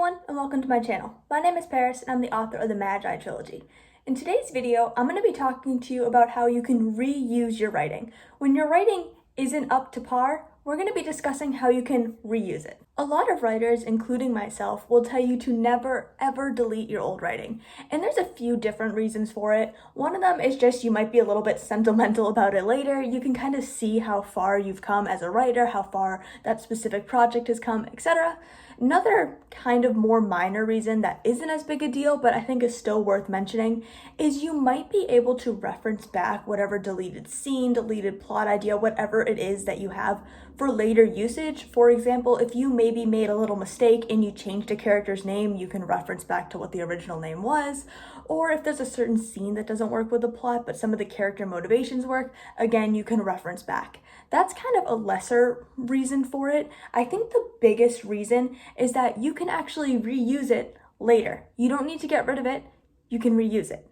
everyone, and welcome to my channel. My name is Paris, and I'm the author of the Magi trilogy. In today's video, I'm going to be talking to you about how you can reuse your writing. When your writing isn't up to par, we're going to be discussing how you can reuse it. A lot of writers, including myself, will tell you to never ever delete your old writing. And there's a few different reasons for it. One of them is just you might be a little bit sentimental about it later. You can kind of see how far you've come as a writer, how far that specific project has come, etc. Another kind of more minor reason that isn't as big a deal, but I think is still worth mentioning, is you might be able to reference back whatever deleted scene, deleted plot idea, whatever it is that you have for later usage. For example, if you maybe made a little mistake and you changed a character's name, you can reference back to what the original name was. Or if there's a certain scene that doesn't work with the plot, but some of the character motivations work, again, you can reference back. That's kind of a lesser reason for it. I think the biggest reason is that you can actually reuse it later. You don't need to get rid of it, you can reuse it.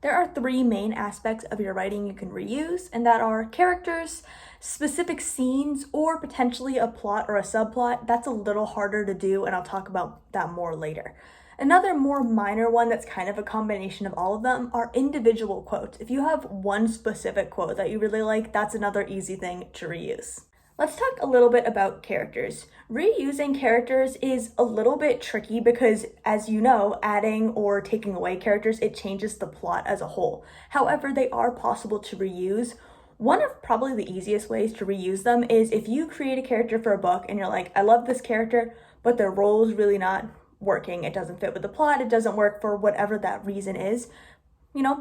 There are three main aspects of your writing you can reuse, and that are characters, specific scenes, or potentially a plot or a subplot. That's a little harder to do, and I'll talk about that more later. Another more minor one that's kind of a combination of all of them are individual quotes. If you have one specific quote that you really like, that's another easy thing to reuse. Let's talk a little bit about characters. Reusing characters is a little bit tricky because, as you know, adding or taking away characters, it changes the plot as a whole. However, they are possible to reuse. One of probably the easiest ways to reuse them is if you create a character for a book and you're like, I love this character, but their role is really not working. It doesn't fit with the plot. It doesn't work for whatever that reason is.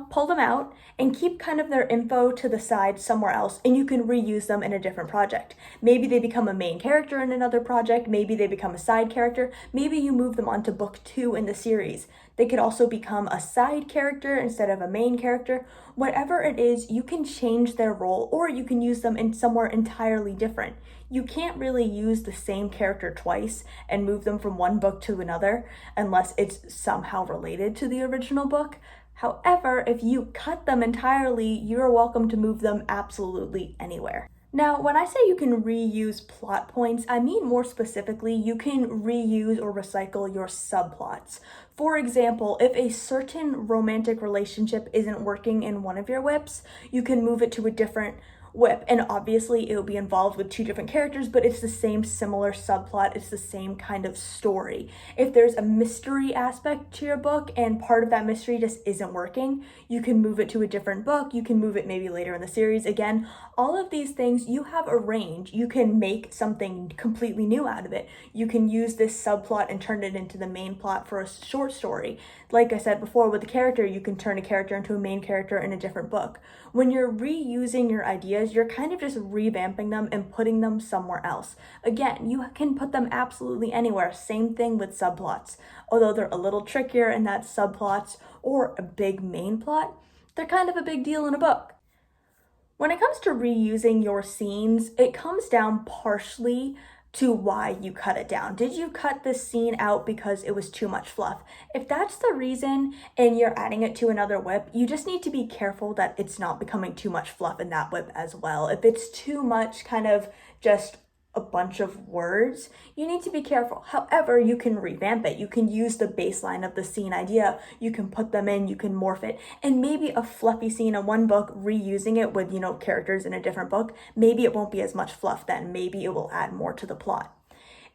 Pull them out and keep kind of their info to the side somewhere else, and you can reuse them in a different project. Maybe they become a main character in another project. Maybe they become a side character. Maybe you move them onto book 2 in the series. They could also become a side character instead of a main character. Whatever it is, you can change their role, or you can use them in somewhere entirely different. You can't really use the same character twice and move them from one book to another unless it's somehow related to the original book. However, if you cut them entirely, you're welcome to move them absolutely anywhere. Now, when I say you can reuse plot points, I mean more specifically, you can reuse or recycle your subplots. For example, if a certain romantic relationship isn't working in one of your whips, you can move it to a different whip, and obviously it'll be involved with two different characters, but it's the same similar subplot, it's the same kind of story. If there's a mystery aspect to your book and part of that mystery just isn't working, you can move it to a different book, you can move it maybe later in the series. Again, all of these things, you have a range. You can make something completely new out of it. You can use this subplot and turn it into the main plot for a short story. Like I said before, with a character, you can turn a character into a main character in a different book. When you're reusing your ideas, you're kind of just revamping them and putting them somewhere else. Again, you can put them absolutely anywhere. Same thing with subplots. Although they're a little trickier in that subplots or a big main plot, they're kind of a big deal in a book. When it comes to reusing your scenes, it comes down partially to why you cut it down. Did you cut this scene out because it was too much fluff? If that's the reason and you're adding it to another whip, you just need to be careful that it's not becoming too much fluff in that whip as well. If it's too much kind of just a bunch of words, you need to be careful. However, you can revamp it. You can use the baseline of the scene idea. You can put them in, you can morph it. And maybe a fluffy scene in one book, reusing it with, characters in a different book, maybe it won't be as much fluff then. Maybe it will add more to the plot.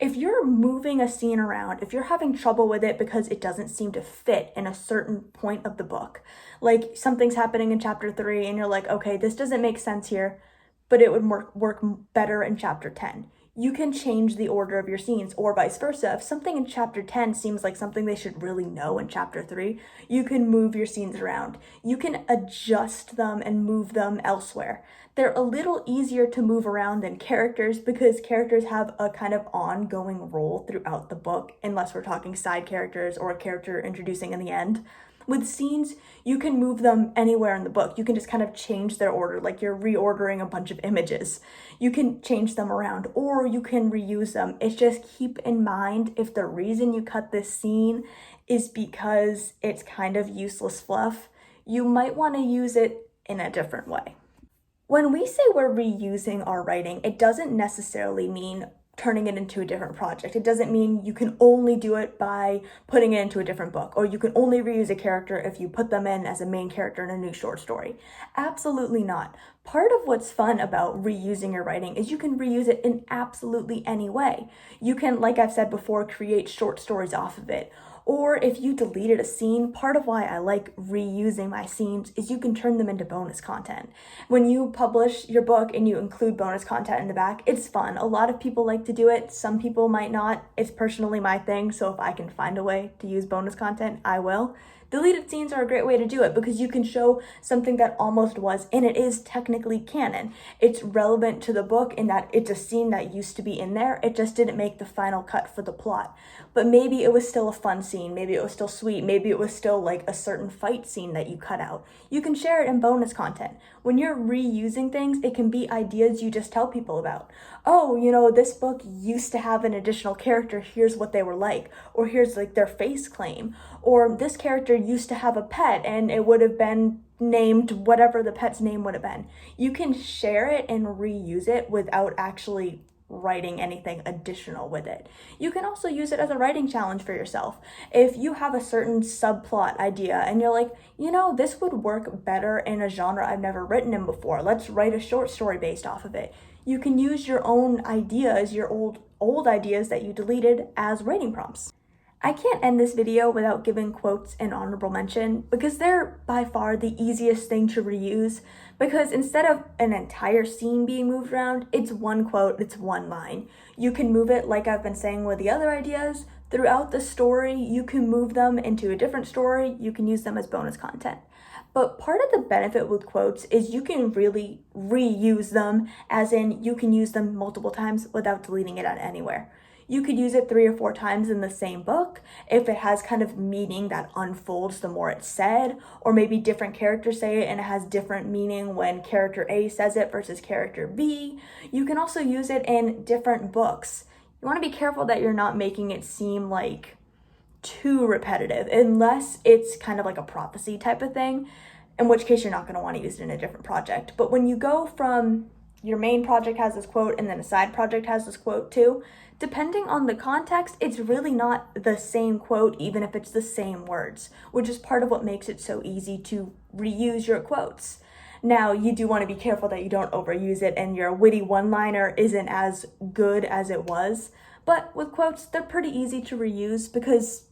If you're moving a scene around, if you're having trouble with it because it doesn't seem to fit in a certain point of the book, like something's happening in chapter 3 and you're like, okay, this doesn't make sense here, but it would work better in chapter 10. You can change the order of your scenes, or vice versa. If something in chapter 10 seems like something they should really know in chapter 3, you can move your scenes around. You can adjust them and move them elsewhere. They're a little easier to move around than characters because characters have a kind of ongoing role throughout the book, unless we're talking side characters or a character introducing in the end. With scenes, you can move them anywhere in the book. You can just kind of change their order, like you're reordering a bunch of images. You can change them around, or you can reuse them. It's just keep in mind, if the reason you cut this scene is because it's kind of useless fluff, you might want to use it in a different way. When we say we're reusing our writing, it doesn't necessarily mean turning it into a different project. It doesn't mean you can only do it by putting it into a different book, or you can only reuse a character if you put them in as a main character in a new short story. Absolutely not. Part of what's fun about reusing your writing is you can reuse it in absolutely any way. You can, like I've said before, create short stories off of it. Or if you deleted a scene, part of why I like reusing my scenes is you can turn them into bonus content. When you publish your book and you include bonus content in the back, it's fun. A lot of people like to do it. Some people might not. It's personally my thing, so if I can find a way to use bonus content, I will. Deleted scenes are a great way to do it because you can show something that almost was, and it is technically canon. It's relevant to the book in that it's a scene that used to be in there. It just didn't make the final cut for the plot. But maybe it was still a fun scene. Maybe it was still sweet. Maybe it was still like a certain fight scene that you cut out. You can share it in bonus content. When you're reusing things, it can be ideas you just tell people about. Oh, this book used to have an additional character. Here's what they were like. Or here's like their face claim. Or this character used to have a pet and it would have been named whatever the pet's name would have been. You can share it and reuse it without actually writing anything additional with it. You can also use it as a writing challenge for yourself. If you have a certain subplot idea and you're like, this would work better in a genre I've never written in before. Let's write a short story based off of it. You can use your own ideas, your old ideas that you deleted as writing prompts. I can't end this video without giving quotes an honorable mention because they're by far the easiest thing to reuse, because instead of an entire scene being moved around, it's one quote, it's one line. You can move it, like I've been saying with the other ideas, throughout the story. You can move them into a different story. You can use them as bonus content. But part of the benefit with quotes is you can really reuse them, as in you can use them multiple times without deleting it out anywhere. You could use it 3 or 4 times in the same book if it has kind of meaning that unfolds the more it's said, or maybe different characters say it and it has different meaning when character A says it versus character B. You can also use it in different books. You want to be careful that you're not making it seem like too repetitive, unless it's kind of like a prophecy type of thing, in which case you're not going to want to use it in a different project. But when you go from your main project has this quote and then a side project has this quote too, depending on the context, it's really not the same quote, even if it's the same words, which is part of what makes it so easy to reuse your quotes. Now, you do want to be careful that you don't overuse it and your witty one-liner isn't as good as it was. But with quotes, they're pretty easy to reuse because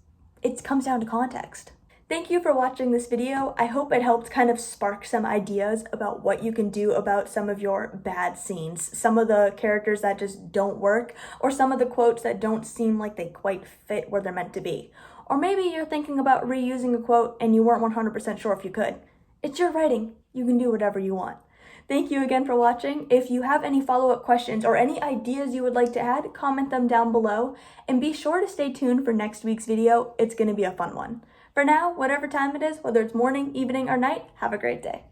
it comes down to context. Thank you for watching this video. I hope it helped kind of spark some ideas about what you can do about some of your bad scenes, some of the characters that just don't work, or some of the quotes that don't seem like they quite fit where they're meant to be. Or maybe you're thinking about reusing a quote and you weren't 100% sure if you could. It's your writing. You can do whatever you want. Thank you again for watching. If you have any follow-up questions or any ideas you would like to add, comment them down below. And be sure to stay tuned for next week's video. It's going to be a fun one. For now, whatever time it is, whether it's morning, evening, or night, have a great day.